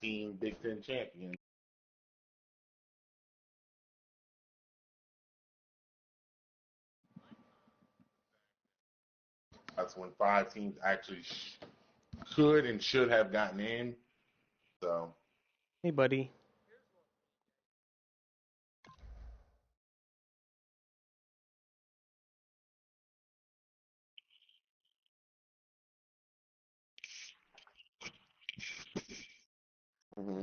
team Big Ten champion. That's when 5 teams actually could and should have gotten in. So, Hey, buddy. mm-hmm,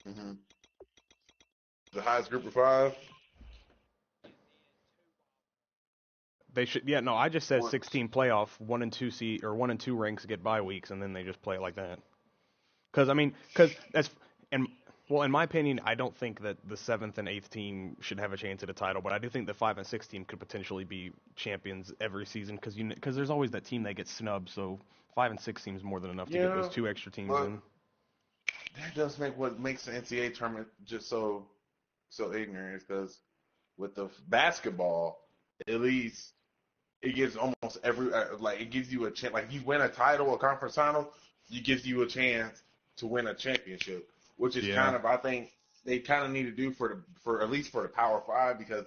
mm-hmm. The highest group of 5. They should. Yeah, no, I just said Or, 16 playoff, 1 and 2 seed or 1 and 2 ranks get bye weeks, and then they just play it like that. Because that's and well, in my opinion, I don't think that the 7th and 8th team should have a chance at a title, but I do think the 5 and 6 team could potentially be champions every season because there's always that team that gets snubbed. So 5 and 6 seems more than enough to get yeah, those 2 extra teams but in. that does make what makes the NCAA tournament just so ignorant, is because with the basketball, at least it gives almost every like it gives you a chance. Like if you win a title, a conference title, it gives you a chance to win a championship, which is Yeah. kind of I think they kind of need to do for at least for the Power Five, because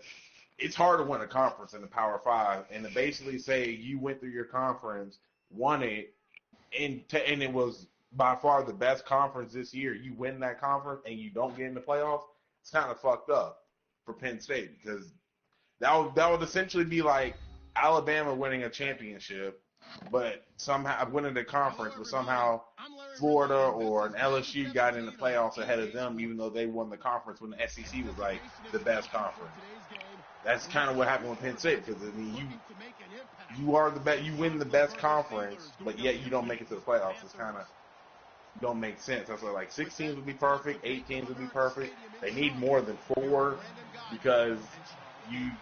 it's hard to win a conference in the Power Five, and to basically say you went through your conference, won it, and it was by far the best conference this year. You win that conference and you don't get in the playoffs. It's kind of fucked up for Penn State, because that would essentially be like Alabama winning a championship, but somehow winning the conference, but somehow Florida or an LSU got in the playoffs ahead of them, even though they won the conference when the SEC was like the best conference. That's kind of what happened with Penn State, because I mean you are the best, you win the best conference, but yet you don't make it to the playoffs. It's kind of don't make sense. That's why like 6 teams would be perfect, 8 teams would be perfect. They need more than 4, because you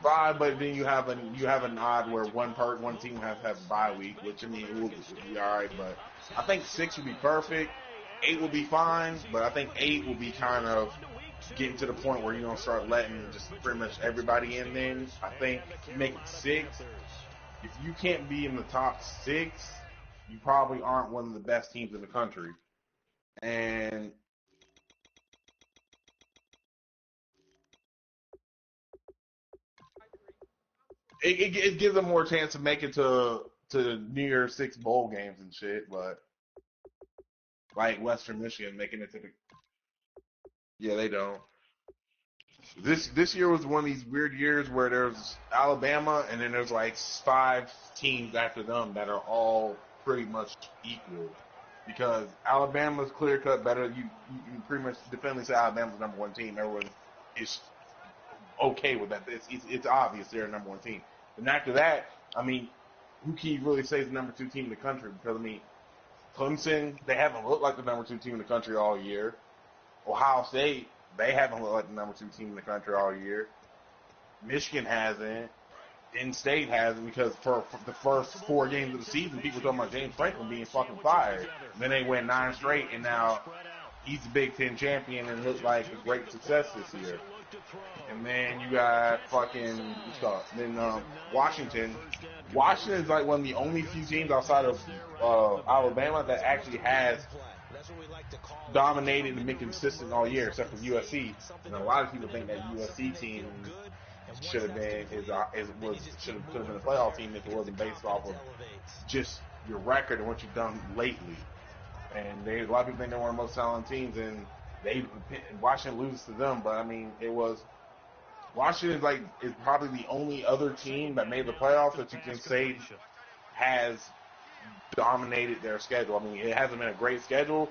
5, but then you have an odd where one team has to have a bye week, which I mean it will be all right. But I think 6 would be perfect, 8 will be fine, but I think 8 will be kind of getting to the point where you're gonna start letting just pretty much everybody in. Then I think make it 6. If you can't be in the top 6, you probably aren't one of the best teams in the country, and it gives them more chance to make it to New Year's Six bowl games and shit. But like Western Michigan making it to the, yeah, they don't. This year was one of these weird years where there's Alabama and then there's like 5 teams after them that are all pretty much equal, because Alabama's clear cut better. You pretty much definitively say Alabama's #1 team. Everyone is okay with that. It's obvious they're a #1 team. And after that, I mean, who can you really say is the #2 team in the country? Because I mean, Clemson, they haven't looked like the #2 team in the country all year. Ohio State, they haven't looked like the #2 team in the country all year. Michigan hasn't. Penn State hasn't, because for the first 4 games of the season, people were talking about James Franklin being fucking fired. Then they went 9 straight, and now he's the Big Ten champion and looked like a great success this year. And then you got fucking then Washington. Washington is like one of the only few teams outside of Alabama that actually has dominated and been consistent all year, except for USC. And a lot of people think that USC team should have been could have been a playoff team if it wasn't based off of just your record and what you've done lately. And a lot of people think they're one of the most talented teams, and Washington loses to them. But I mean, Washington is probably the only other team that made the playoffs that you can say has dominated their schedule. I mean, it hasn't been a great schedule,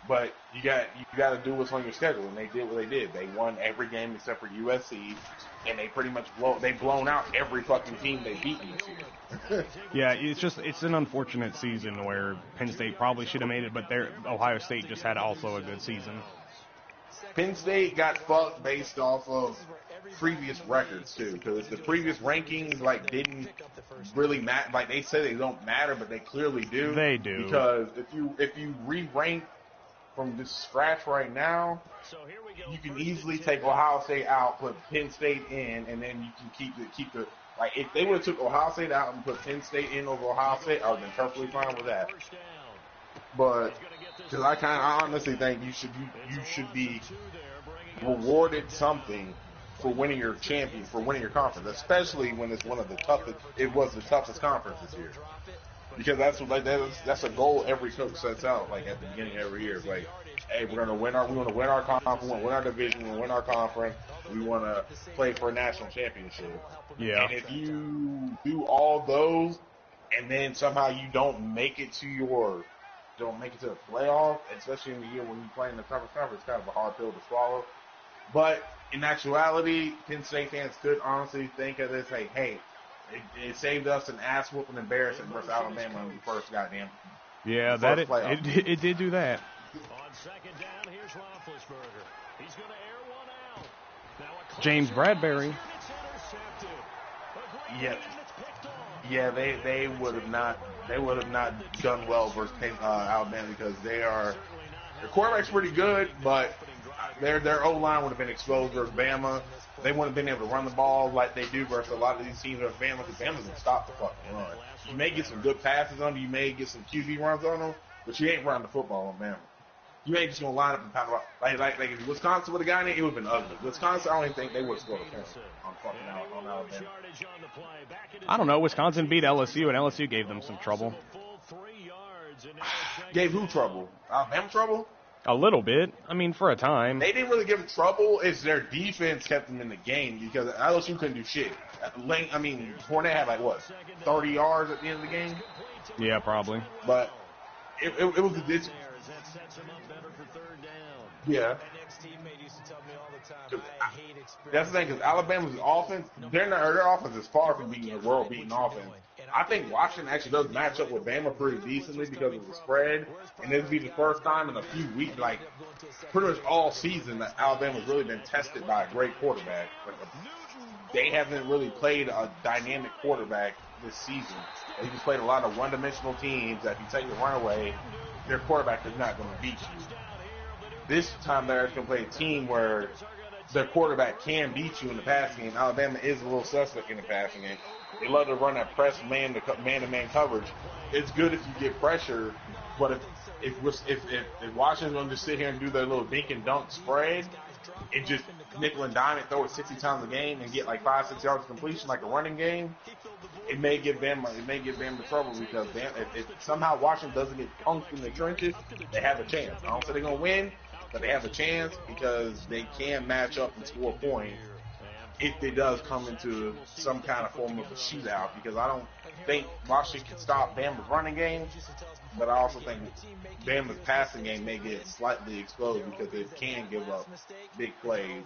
but you got to do what's on your schedule, and they did what they did. They won every game except for USC, and they pretty much blown out every fucking team they beaten this year. Yeah, it's an unfortunate season where Penn State probably should have made it, but Ohio State just had also a good season. Penn State got fucked based off of previous records too, because the previous rankings didn't really matter. Like they say they don't matter, but they clearly do. They do, because if you re-rank from this scratch right now, you can easily take Ohio State out, put Penn State in, and then you can keep Like, if they would have took Ohio State out and put Penn State in over Ohio State, I would have been perfectly fine with that. But, because I honestly think you should be rewarded something for winning your conference, especially when it's one of the toughest. It was the toughest conference this year, because that's a goal every coach sets out. Like at the beginning of every year, it's like, hey, we want to win our conference, we want to win our division, we want to win our conference, we want to play for a national championship. Yeah. And if you do all those, and then somehow you don't make it to the playoff, especially in the year when you play in the toughest conference, it's kind of a hard pill to swallow. But in actuality, Penn State fans could honestly think of this, like, hey, it saved us an ass whooping embarrassment versus Alabama in the first goddamn. Yeah, it did do that. On second down, here's Roethlisberger. He's going to air one out. Now James Bradbury. Yeah, they would have not done well versus Alabama because their quarterback's pretty good, but their O-line would have been exposed versus Bama. They wouldn't have been able to run the ball like they do versus a lot of these teams versus Bama, because Bama doesn't stop the fucking run. You may get some good passes on them, you may get some QB runs on them, but you ain't running the football on Bama. You ain't just gonna line up and pound the ball. Like if Wisconsin would have gotten it, it would have been ugly. Wisconsin, I don't even think they would have scored a point on Alabama. I don't know. Wisconsin beat LSU, and LSU gave them some trouble. Gave who trouble? Alabama trouble? A little bit. I mean, for a time. They didn't really give them trouble. It's their defense kept them in the game because LSU couldn't do shit. Fournette had 30 yards at the end of the game? Yeah, probably. But it was a dis. Yeah. That's the thing, because Alabama's offense, their offense is far from being a world-beating offense. I think Washington actually does match up with Bama pretty decently because of the spread, and this will be the first time in a few weeks, like pretty much all season, that Alabama's really been tested by a great quarterback. They haven't really played a dynamic quarterback this season. They just played a lot of one-dimensional teams that if you take the run away, their quarterback is not going to beat you. This time they're going to play a team where their quarterback can beat you in the passing game. Alabama is a little suspect in the passing game. They love to run that press man-to-man coverage. It's good if you get pressure, but if Washington's going to just sit here and do their little dink and dunk spread and just nickel and dime and throw it 60 times a game and get 5-6 yards of completion like a running game, it may give Bama trouble because if somehow Washington doesn't get punked in the trenches, they have a chance. I don't say they're going to win, but they have a chance because they can match up and score points if it does come into some kind of form of a shootout, because I don't think Washington can stop Bama's running game, but I also think Bama's passing game may get slightly exposed because it can give up big plays.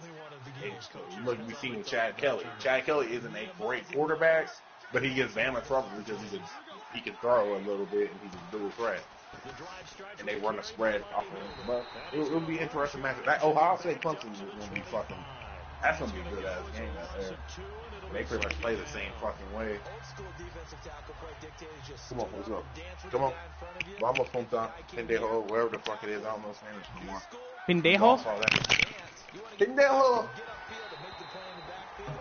Look, we've seen with Chad Kelly. Chad Kelly isn't a great quarterback, but he gives Bama trouble because he can throw a little bit and he's a dual threat. And they run a spread off of him. But it'll be an interesting matchup. That Ohio State Clemson is going to be fucking. That's going to be a good ass game out there. They pretty much play the same fucking way. Come on, what's up? Come on. Vamos, Ponta. Pendejo, wherever the fuck it is. I don't know his name anymore. Pendejo? Pendejo!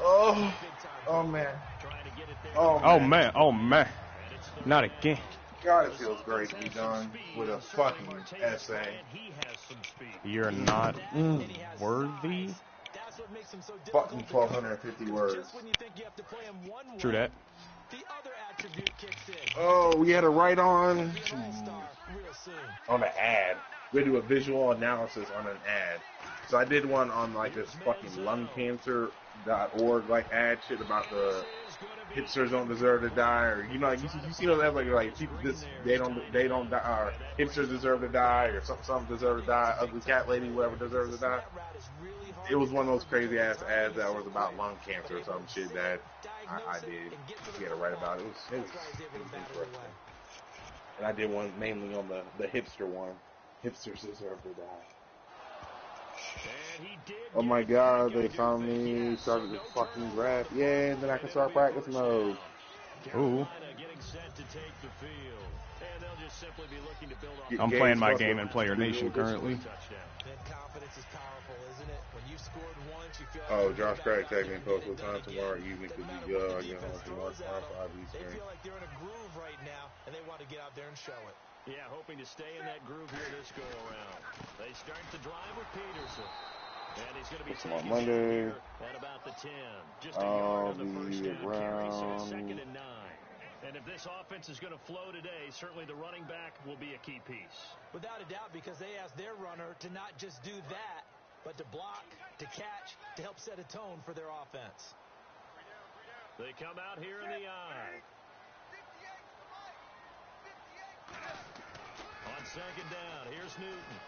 Oh, man. Oh, man. Not again. God, it feels great to be done with a fucking essay. You're not worthy? Fucking 1,250 words. True that. Oh, we had to write on an ad. We do a visual analysis on an ad. So I did one on this fucking lungcancer.org ad shit about the hipsters don't deserve to die, or you see those ads like people they don't die, or hipsters deserve to die, or some deserve to die, ugly cat lady whatever deserves to die. It was one of those crazy ass ads that was about lung cancer or some shit that I did. You had to write about it. It was interesting. And I did one mainly on the hipster one. Hipsters deserve to die. Oh my god, they found me, started the fucking draft. Yeah, and then I can start practice mode. Ooh. I'm playing my game in Player Nation currently. Confidence is powerful, isn't it? When you scored once, you feel like Oh, you Josh go Craig back out there taking and close get it to done time tomorrow again. evening could Doesn't be matter what good. the I get home defense from throws at them. 1:05 They Eastern. feel like they're in a groove right now, and they want to get out there and show it. Yeah, hoping to stay in that groove here this go-around. They start the drive with Peterson. And he's going to be taken Monday. here at about the 10. Just a yard on the first down carry, so it's 2nd and 9. And if this offense is going to flow today, certainly the running back will be a key piece. Without a doubt, because they asked their runner to not just do that, but to block, to catch, to help set a tone for their offense. They come out here in the eye. On 2nd down, here's Newton.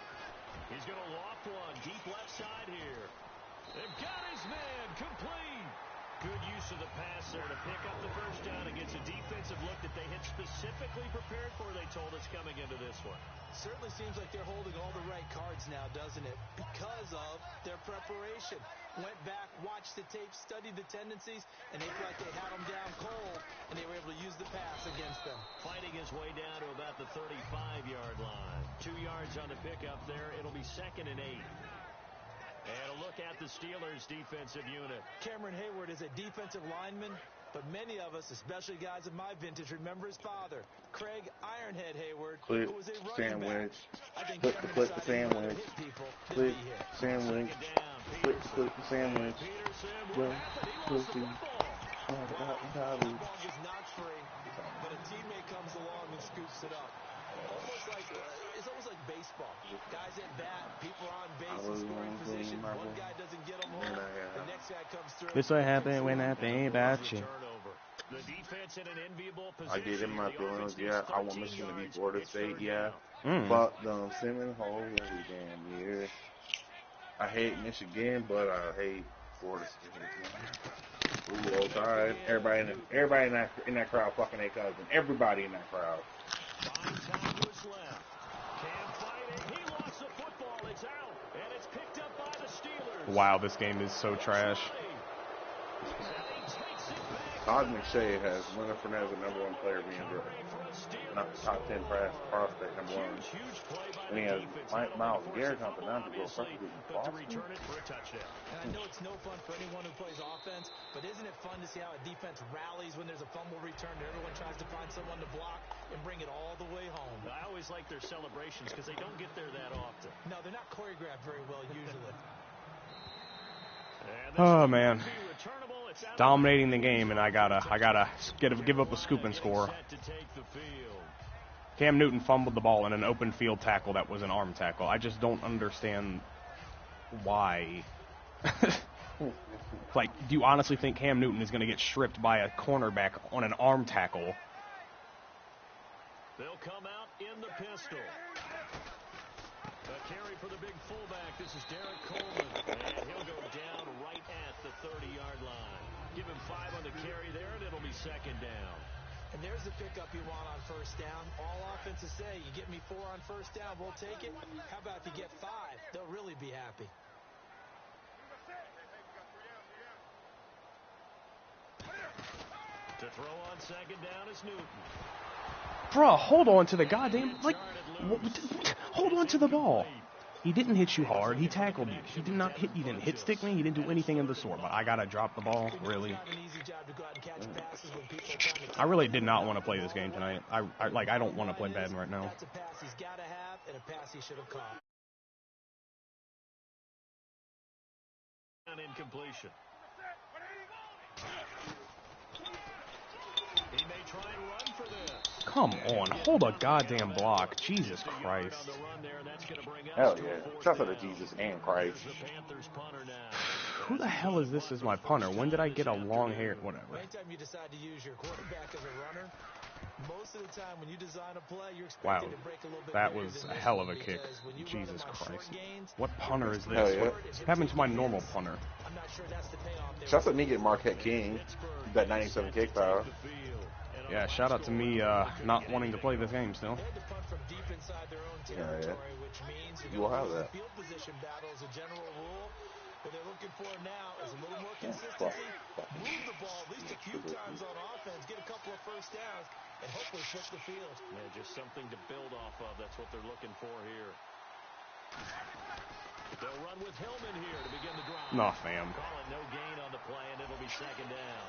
He's going to loft one deep left side here. They've got his man complete. Good use of the pass there to pick up the first down against a defensive look that they had specifically prepared for, they told us, coming into this one. Certainly seems like they're holding all the right cards now, doesn't it? Because of their preparation. Went back, watched the tape, studied the tendencies, and they feel like they had them down cold, and they were able to use the pass against them. Fighting his way down to about the 35-yard line. 2 yards on the pickup there. It'll be 2nd and 8. And a look at the Steelers' defensive unit. Cameron Hayward is a defensive lineman, but many of us, especially guys of my vintage, remember his father, Craig Ironhead Hayward, who was a running back. I think Cameron Click the decided he wanted to sandwich. hit people than Click be hit. sandwich. Click the sandwich. Peterson, what happened? He lost the football. The ball gets knocked free, but a teammate comes along and scoops it up. It's almost like baseball. Guys at bat, people are on base in scoring position. One guy doesn't get them home. The next guy comes through. This what happened when I think about you. The defense in an enviable I position. get in my feelings, yeah. I want Michigan to beat Florida State, yeah. Mm. Fuck them Simmons hole every damn year. I hate Michigan, but I hate Florida State. Ooh, roll tide. Everybody in that crowd fucking their cousin. Everybody in that crowd. 5 tackles left. Cam fighting. He lost the football. It's out. And it's picked up by the Steelers. Wow, this game is so trash. Todd McShay has Leonard Fournette as the number 1 player being drafted. Not the top 10 prospect, number 1. And he has Miles Garrett jumping down to go first. But to return it for a touchdown. And I know it's no fun for anyone who plays offense, but isn't it fun to see how a defense rallies when there's a fumble return and everyone tries to find someone to block and bring it all the way home? I always like their celebrations because they don't get there that often. No, they're not choreographed very well usually. Oh man, dominating the game, and I gotta give up a scoop and score. Cam Newton fumbled the ball in an open field tackle that was an arm tackle. I just don't understand why. Like, do you honestly think Cam Newton is going to get stripped by a cornerback on an arm tackle? They'll come out in the pistol. A carry for the big fullback. This is Derek Coleman. And he'll go down right at the 30-yard line. Give him 5 on the carry there, and it'll be 2nd down. And there's the pickup you want on first down. All offenses say, you get me 4 on first down, we'll take it. How about if you get 5? They'll really be happy. To throw on 2nd down is Newton. Bruh, hold on to the goddamn, hold on to the ball. He didn't hit you hard. He tackled you. He did not hit you. Didn't hit stick me. He didn't do anything of the sort. But I gotta drop the ball. Really. I really did not want to play this game tonight. I don't want to play Madden right now. That's a pass he's got to have and a pass he should have caught. An incompletion. He may try and run for this. Come on, hold a goddamn block. Jesus Christ. Hell yeah. Shout out to Jesus and Christ. Who the hell is this as my punter? When did I get a long hair? Whatever. Anytime you decide to use your quarterback as a runner, most of the time when you design a play, you're Wow, expected to break a little bit that bigger was than a this hell of one, a kick. because when you Jesus run them on Christ. short gains, What punter is Hell this? yeah. What happened to my normal punter? I'm not sure that's the payoff there. Shout out to me getting Marquette King. That 97 kick power. Yeah, shout out to me not wanting to play this game still. They had to punt from deep inside their own territory, which means You will have that. field position battle as a general rule. What they're looking for now is a little more consistency. Move the ball at least a few times on offense, get a couple of first downs, and hopefully flip the field. Yeah, just something to build off of. That's what they're looking for here. They'll run with Hillman here to begin the drive. Nah, fam. Call it no gain on the play, and it'll be second down.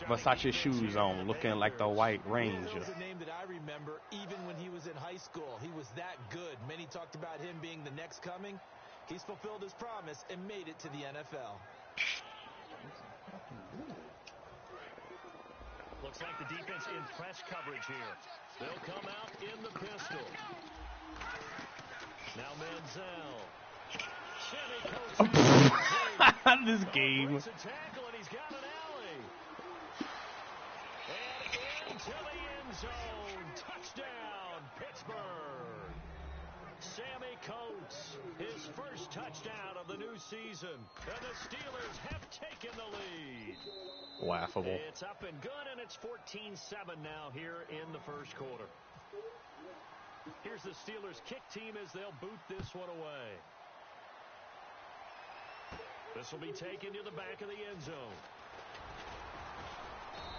Versace shoes on, looking like the White Ranger. Hill's a name that I remember even when he was in high school. He was that good. Many talked about him being the next coming. He's fulfilled his promise and made it to the NFL. Looks like the defense in press coverage here. They'll come out in the pistol. Now Manziel. This game. Breaks a tackle and he's got an alley. And into the end zone. Touchdown, Pittsburgh. Sammy Coates, his first touchdown of the new season. And the Steelers have taken the lead. Laughable. It's up and good, and it's 14-7 now here in the first quarter. Here's the Steelers kick team as they'll boot this one away. This will be taken to the back of the end zone.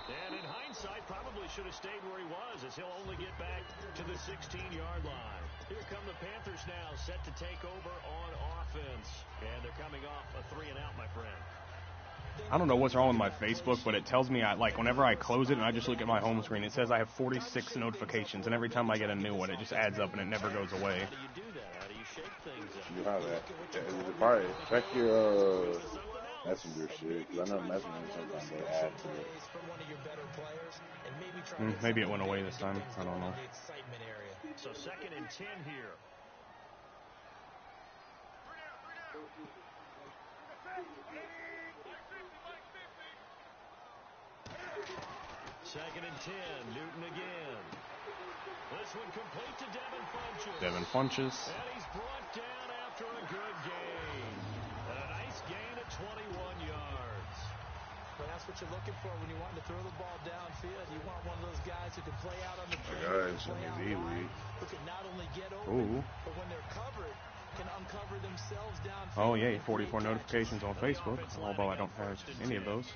And in hindsight, probably should have stayed where he was, as he'll only get back to the 16-yard line. Here come the Panthers now, set to take over on offense. And they're coming off a 3-and-out, my friend. I don't know what's wrong with my Facebook, but it tells me, whenever I close it and I just look at my home screen, it says I have 46 notifications, and every time I get a new one, it just adds up and it never goes away. How do you do that? How do you shake things up? You have that. Yeah, probably check your Messenger shit, because I know Messenger sometimes they add to it. Maybe it went away this time. I don't know. So 2nd and 10 here. Second and 10, Newton again. This one complete to Devin Funchess. Devin Funchess. And he's brought down after a good gain. And a nice gain at 21 yards. Well, that's what you're looking for when you want to throw the ball downfield. You want one of those guys who can play out on the field, who can not only get open, but when they're covered, can uncover themselves downfield. Oh, yeah, 44 notifications on Facebook, although I don't have any of those.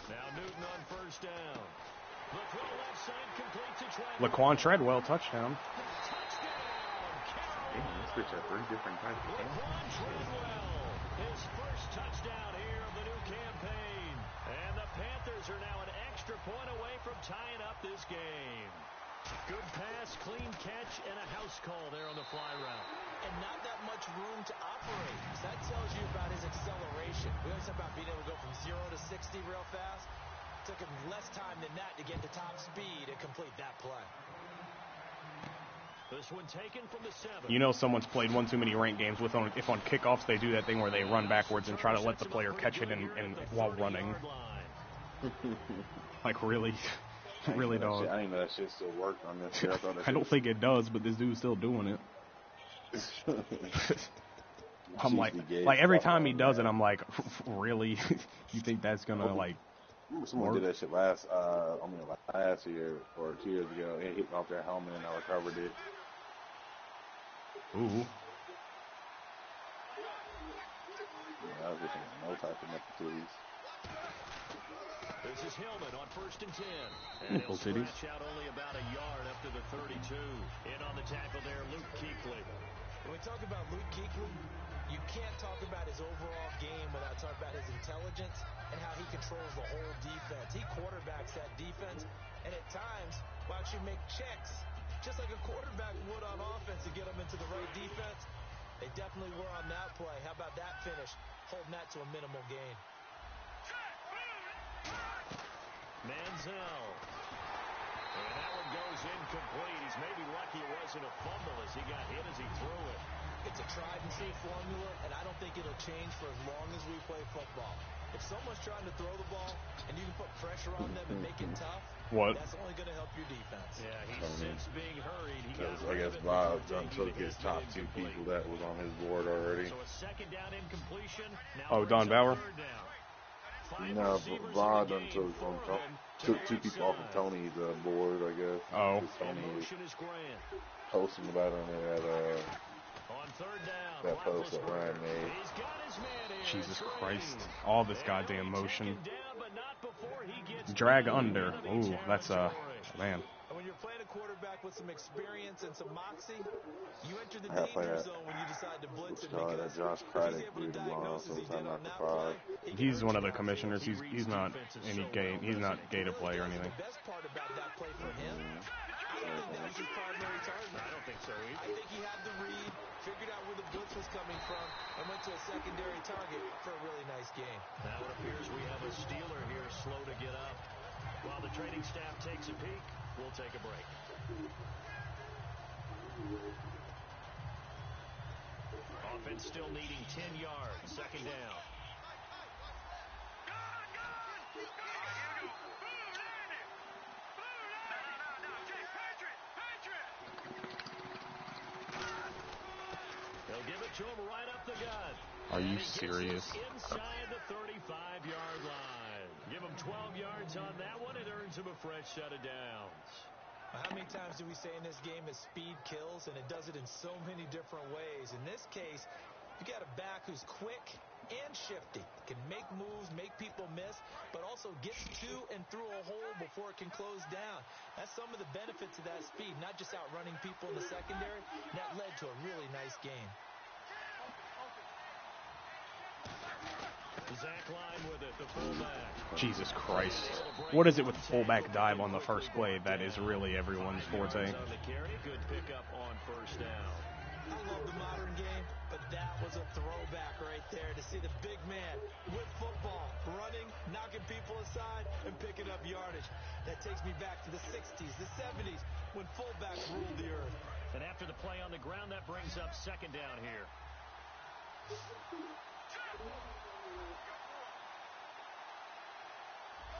Now Newton on first down. The throw left side complete to Treadwell. Laquan Treadwell, touchdown. Let's switch up 3 different types of things. Laquan Treadwell, his first touchdown here of the new campaign. And the Panthers are now an extra point away from tying up this game. Good pass, clean catch, and a house call there on the fly route. And not that much room to operate. So that tells you about his acceleration. We always talk about being able to go from 0 to 60 real fast. It took him less time than that to get to top speed and complete that play. This one taken from the 7. You know someone's played one too many ranked games if on kickoffs they do that thing where they run backwards and try to let the player catch it and while running. Like, really? Really, dog. I didn't know that shit still worked on this shit. I don't think it does, but this dude's still doing it. I'm like every time he does it, I'm like, really? You think that's gonna Remember someone did that shit last year or 2 years ago. It hit me off their helmet and I recovered it. Ooh. Yeah, I was just no type of nepotizes. This is Hillman on first and 10. And he'll scratch out only about a yard up to the 32. In on the tackle there, Luke Kuechly. When we talk about Luke Kuechly, you can't talk about his overall game without talking about his intelligence and how he controls the whole defense. He quarterbacks that defense, and at times, watch you make checks, just like a quarterback would on offense to get them into the right defense. They definitely were on that play. How about that finish? Holding that to a minimal gain. Manziel. And that one goes incomplete. He's maybe lucky it wasn't a fumble as he got hit as he threw it. It's a tried-and-true formula, and I don't think it'll change for as long as we play football. If someone's trying to throw the ball and you can put pressure on them and make it tough, that's only going to help your defense. Yeah, he's since being hurried. I guess Bob done took his top 2 people that was on his board already. So a second down incompletion. Oh, Don Bauer? No, Bob done took 2 people off of Tony's board, I guess. Oh. Tony posting about on there that post that Ryan made. Jesus Christ. All this goddamn motion. But not before he gets Drag under. Ooh, that's man. And when you're playing a quarterback with some experience and some moxie, you enter the I play danger that. zone when you decide to blitz it, That because Josh if he's Craddock able to dude tomorrow diagnose as he did sometime on after that 5. play, he can He's hurt one you of the downfield. commissioners. He's not any game. He's not gay to play or anything. The best part about that play for him, I don't think that was his primary target. I don't think so either. I think he had the read, figured out where the blitz was coming from, and went to a secondary target for a really nice game. Now it appears we have a Steeler here slow to get up. While the training staff takes a peek, we'll take a break. Offense still needing 10 yards. Second down. They'll give it to him right up the gut. Are you serious? Inside the 35-yard line. Give him 12 yards on that one. It earns him a fresh set of downs. How many times do we say in this game that speed kills, and it does it in so many different ways? In this case, you got a back who's quick and shifty, can make moves, make people miss, but also gets to and through a hole before it can close down. That's some of the benefits of that speed, not just outrunning people in the secondary. That led to a really nice game. Zach Line with it, the fullback. Jesus Christ. What is it with fullback dive on the first play? That is really everyone's forte. Good pickup on first down. I love the modern game, but that was a throwback right there to see the big man with football, running, knocking people aside, and picking up yardage. That takes me back to the 60s, the 70s, when fullbacks ruled the earth. And after the play on the ground, that brings up second down here.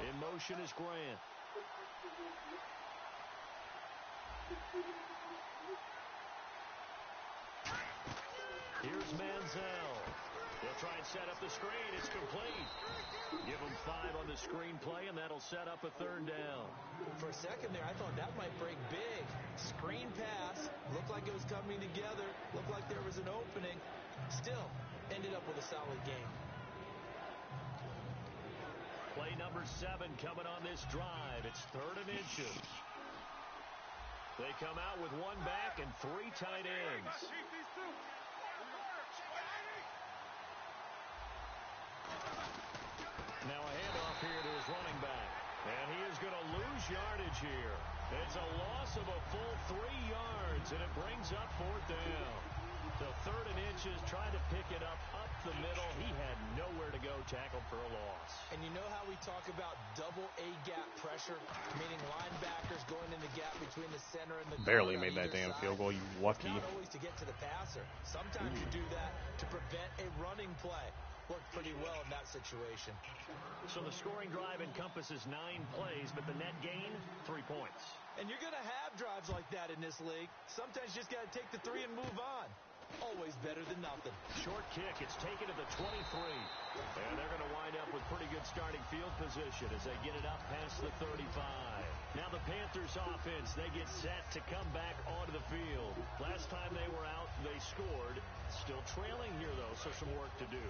In motion is Grant. Here's Manziel. They'll try and set up the screen. It's complete. Give them 5 on the screen play, and that'll set up a third down. For a second there, I thought that might break big. Screen pass. Looked like it was coming together. Looked like there was an opening. Still, ended up with a solid game. Play number 7 coming on this drive. It's 3rd and inches. They come out with 1 back and 3 tight ends. Now a handoff here to his running back. And he is going to lose yardage here. It's a loss of a full 3 yards, and it brings up 4th down. The 3rd and inches, trying to pick it up the middle. He had nowhere to go, tackled for a loss. And you know how we talk about double A-gap pressure, meaning linebackers going in the gap between the center and the Barely made that damn field goal, you lucky. Not always to get to the passer. Sometimes you do that to prevent a running play. Worked pretty well in that situation. So the scoring drive encompasses 9 plays, but the net gain, 3 points. And you're going to have drives like that in this league. Sometimes you just got to take the 3 and move on. Always better than nothing. Short kick. It's taken to the 23. And they're going to wind up with pretty good starting field position as they get it up past the 35. Now the Panthers offense, they get set to come back onto the field. Last time they were out, they scored. Still trailing here, though, so some work to do.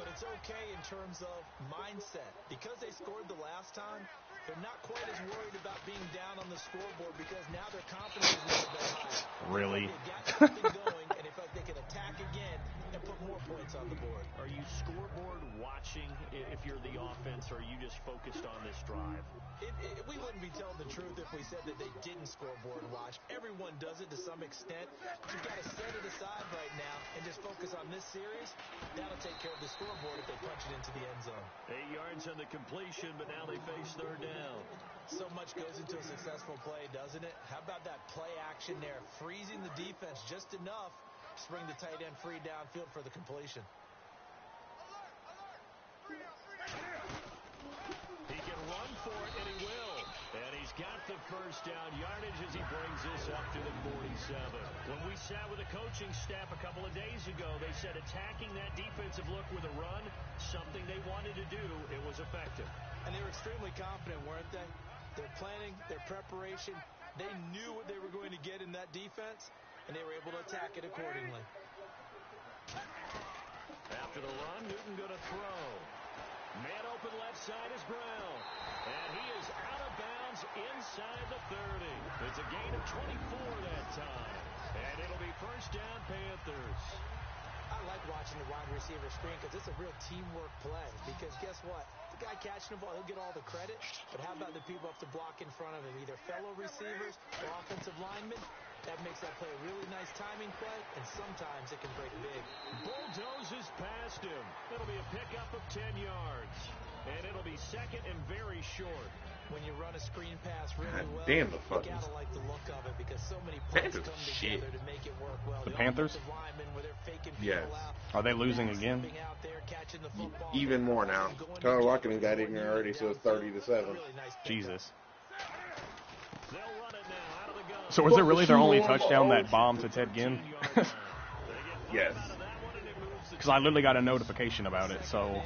But it's okay in terms of mindset. Because they scored the last time, they're not quite as worried about being down on the scoreboard because now their confidence is a little bit higher. Really? They got something going, and they felt they could attack again and put more points on the board. Are you scoreboard watching if you're the offense, or are you just focused on this drive? We wouldn't be telling the truth if we said that they didn't scoreboard watch. Everyone does it to some extent. But you've got to set it aside right now and just focus on this series. That'll take care of the scoreboard if they punch it into the end zone. 8 yards on the completion, but now they face 3rd down. So much goes into a successful play, doesn't it? How about that play action there? Freezing the defense just enough to bring the tight end free downfield for the completion. He can run for it, and he will. And he's got the first down yardage as he brings this up to the 47. When we sat with the coaching staff a couple of days ago, they said attacking that defensive look with a run, something they wanted to do, it was effective. And they were extremely confident, weren't they? Their planning, their preparation, they knew what they were going to get in that defense, and they were able to attack it accordingly. After the run, Newton going to throw. Man open left side is Brown. And he is out of bounds inside the 30. It's a gain of 24 that time. And it'll be first down, Panthers. I like watching the wide receiver screen because it's a real teamwork play. Because guess what? The guy catching the ball, he'll get all the credit. But how about the people up to block in front of him? Either fellow receivers or offensive linemen. That makes that play a really nice timing play, and sometimes it can break big. Bulldozes past him. It'll be a pickup of 10 yards. And it'll be second and very short. When you run a screen pass really well, damn the you fucking gotta like the look of it because so many plays Panthers come shit. together to make it work well. The Panthers? offensive linemen, where they're faking Yes. people out, Are they losing again? out there, catching the football, Even more now. Tyler Watkins got ignorant already, so it's 30-7. Really nice pickup. Jesus. They'll run it now out of the gun. So was it really their only touchdown, that bomb to Ted Ginn? Yes. Because I literally got a notification about it, so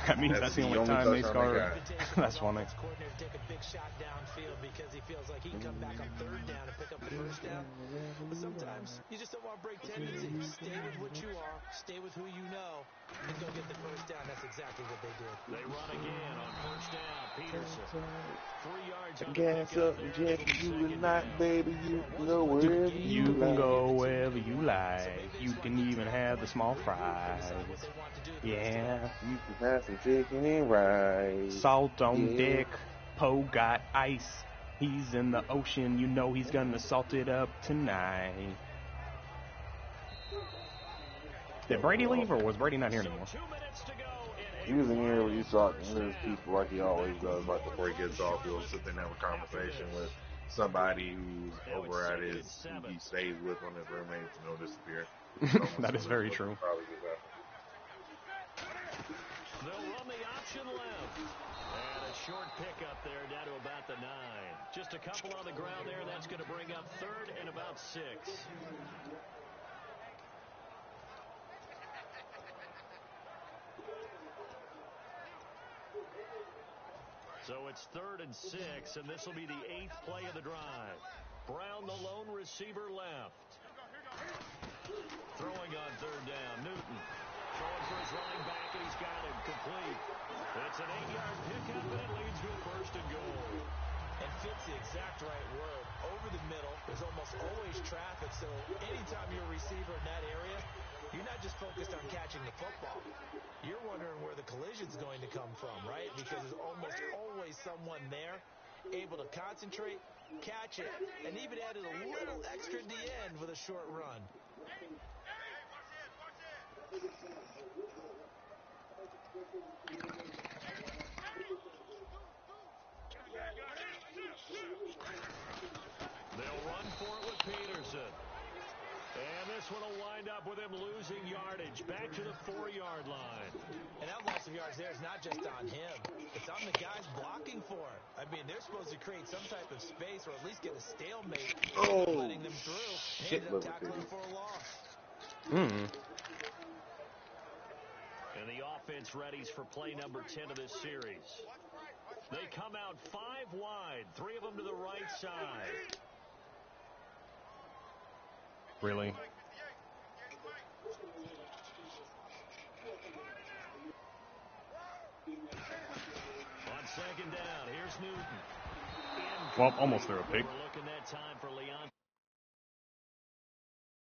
that means that's the only time they scored. That's funny. Coordinator take a big shot downfield because he feels like he can come back on third down and pick up the first down. But sometimes you just don't want to break tendencies. Stay with what you are, stay with who you know, and go get the first down. That's exactly what they did. They run again on first down. Peterson. 3 yards on the Gas pickup up, there. Jeff, It'll be you second and not, down. baby, you can go wherever You you can like. go wherever you like. You can even have the small fries. Yeah. You can have some chicken and rice. Salt on Yeah. deck. Poe got ice. He's in the ocean. You know he's gonna salt it up tonight. Did Brady leave, or was Brady not here anymore? 2 minutes to go. He was in here when you talking to his people like he always does, like before he gets off, he'll sit there and have a conversation with somebody who's over at his, who he stays with, one of his roommates, and he'll disappear. That is very true. Probably just happened. They'll run the option left. And a short pickup there down to about the 9. Just a couple on the ground there. That's going to bring up third and about 6. So it's 3rd and 6, and this will be the 8th play of the drive. Brown, the lone receiver, left. Throwing on 3rd down. Newton throwing for his running back, and he's got him complete. It's an 8-yard pickup, and it leads to a 1st and goal. And fits the exact right word. Over the middle, there's almost always traffic, so anytime you're a receiver in that area, you're not just focused on catching the football. You're wondering where the collision's going to come from, right? Because there's almost always someone there able to concentrate, catch it, and even added a little extra at the end with a short run. They'll run for it with Peterson. And this one will wind up with him losing yardage back to the 4-yard line. And that loss of yards there is not just on him. It's on the guys blocking for it. I mean, they're supposed to create some type of space or at least get a stalemate, letting them through. They ended up tackling for a loss. And the offense readies for play number 10 of this series. They come out 5 wide, 3 of them to the right side. Really? On 2nd down, here's Newton. Well, almost threw a pick. We're looking that time for Lee